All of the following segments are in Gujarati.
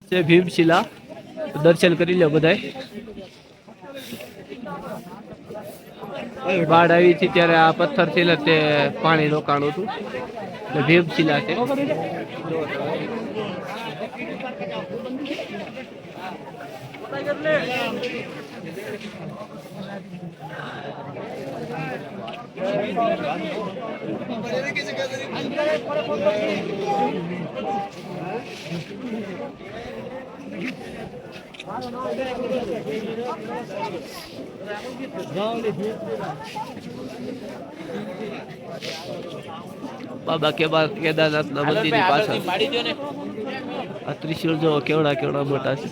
છે ભીમશિલા, દર્શન કરી લો બધાય. બાढ़ આવી હતી ત્યારે આ પથ્થર થી તે પાણી રોકાણું હતું. ભીમશિલા છે. બાબા કેદારનાથ ના મંદિર ની પાછળ આ ત્રિશુળ જો કેવડા કેવડા મોટા છે.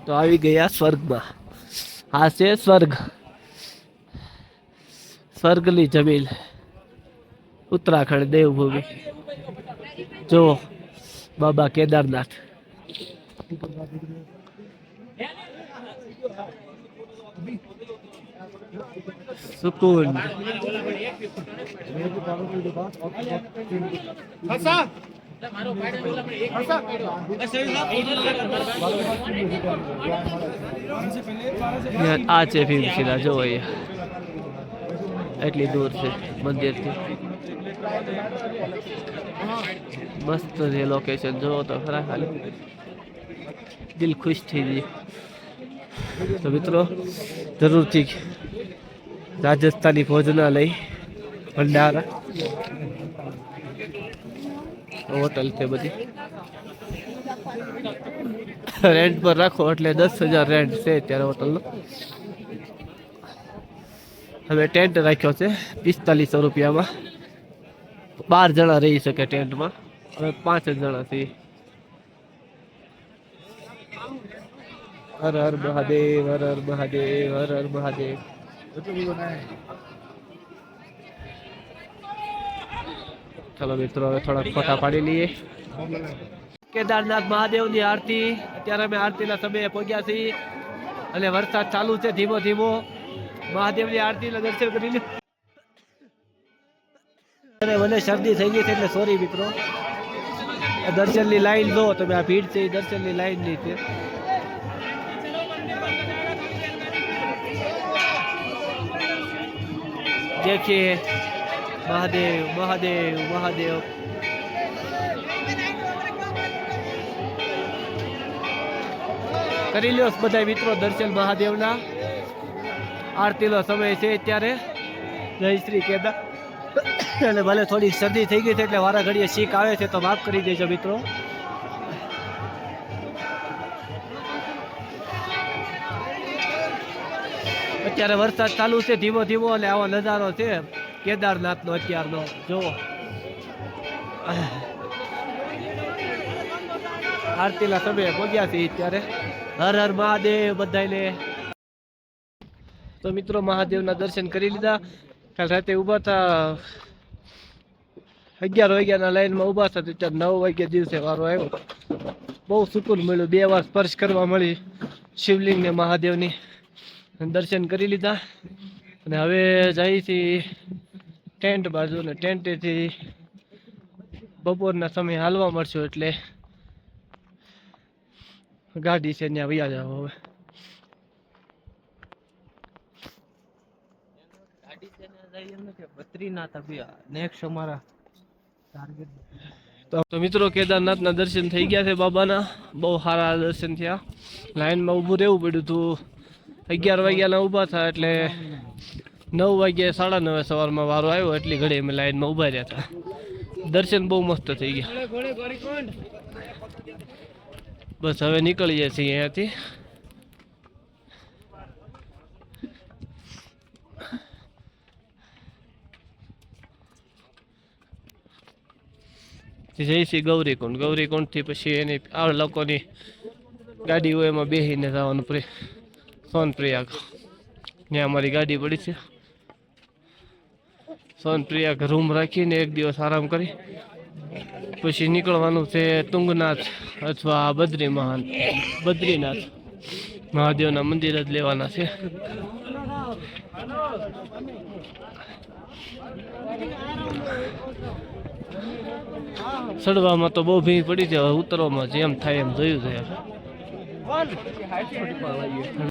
તો આવી ગયા સ્વર્ગમાં. આ છે સ્વર્ગ, સ્વર્ગની જમીન ઉત્તરાખંડ દેવભૂમિ. જો બાબા કેદારનાથ. સુકૂન. આ છે ભીમશિલા, જો અહીંયા એટલી દૂર છે મંદિરથી. મસ્ત છે લોકેશન, જોવો તો ખરા ખાલી દિલ ખુશ થઈ ગયું. તો મિત્રો જરૂરથી રાજસ્થાની ભોજનાલય ભંડારા હોટલ છે બધી રેન્ટ પર રાખો એટલે 10,000 રેન્ટ છે અત્યારે હોટલનો. હવે ટેન્ટ રાખ્યો છે 4500 રૂપિયામાં. 12 જણા રહી શકે ટેન્ટમાં. હવે 5 જણા છે. હર હર મહાદેવ, હર હર મહાદેવ, હર હર મહાદેવ. ચલો મિત્રો હવે થોડા ફોટા પાડી લઈએ. કેદારનાથ મહાદેવની આરતી. અત્યારે અમે આરતીના સમયે પહોંચ્યા છીએ અને વરસાદ ચાલુ છે ધીમો ધીમો. મહાદેવની આરતીના દર્શન કરી લે. મને શરદી થઈ ગઈ છે એટલે સોરી મિત્રો. દર્શનની લાઈન લો તમે, આ ભીડ છે એ દર્શનની લાઈન ની છે. देखिए महादेव महादेव महादेव. કરી લ્યો બધા મિત્રો દર્શન મહાદેવના. આરતીનો સમય છે અત્યારે. જય શ્રી કેદાર. અને ભલે થોડી શરદી થઈ ગઈ છે એટલે વારા ઘડીએ શીખ આવે છે તો માફ કરી દેજો મિત્રો. અત્યારે વરસાદ ચાલુ છે ધીમો ધીમો અને આવો નજારો છે કેદારનાથનો અત્યારનો. જુઓ આરતીના સમયે પહોંચ્યા છે અત્યારે. હર હર મહાદેવ બધાને. તો મિત્રો મહાદેવના દર્શન કરી લીધા. કાલ રાતે ઊભા હતા 11 વાગ્યાના લાઈનમાં ઊભા હતા. અત્યારે 9 વાગ્યા દિવસે વારો આવ્યો. બહુ સુકૂન મળ્યું. 2 વાર સ્પર્શ કરવા મળી શિવલિંગ ને મહાદેવની. દર્શન કરી લીધા અને હવે જઈ છીએ ટેન્ટ બાજુ. ને ટેન્ટેથી બપોરના સમયે હાલવા મળશું એટલે ગાડી છે ત્યાં વયા જાવ. હવે તો મિત્રો કેદારનાથના દર્શન થઈ ગયા છે બાબાના. બહુ સારા દર્શન થયા. લાઈનમાં ઊભું રહેવું પડ્યું હતું. 11 વાગ્યાના ઊભા થયા એટલે 9 વાગ્યે 9:30 સવારમાં વારો આવ્યો. એટલી ઘડી અમે લાઈનમાં ઊભા રહ્યા હતા. દર્શન બહુ મસ્ત થઈ ગયા. બસ હવે નીકળીએ છીએ અહીંયાથી. જઈશી ગૌરીકુંડ. ગૌરીકુંડથી પછી એની આ લોકોની ગાડી હોય એમાં બેસીને જવાનું સોનપ્રયાગ. ત્યાં અમારી ગાડી પડી છે. સોનપ્રિયા રૂમ રાખીને એક દિવસ આરામ કરી પછી નીકળવાનું છે તુંગનાથ અથવા બદ્રીનાથ મહાદેવના મંદિર જ લેવાના છે. ચડવામાં તો બહુ ભીડ પડી છે, હવે ઉતરવામાં જેમ થાય એમ જોયું છે.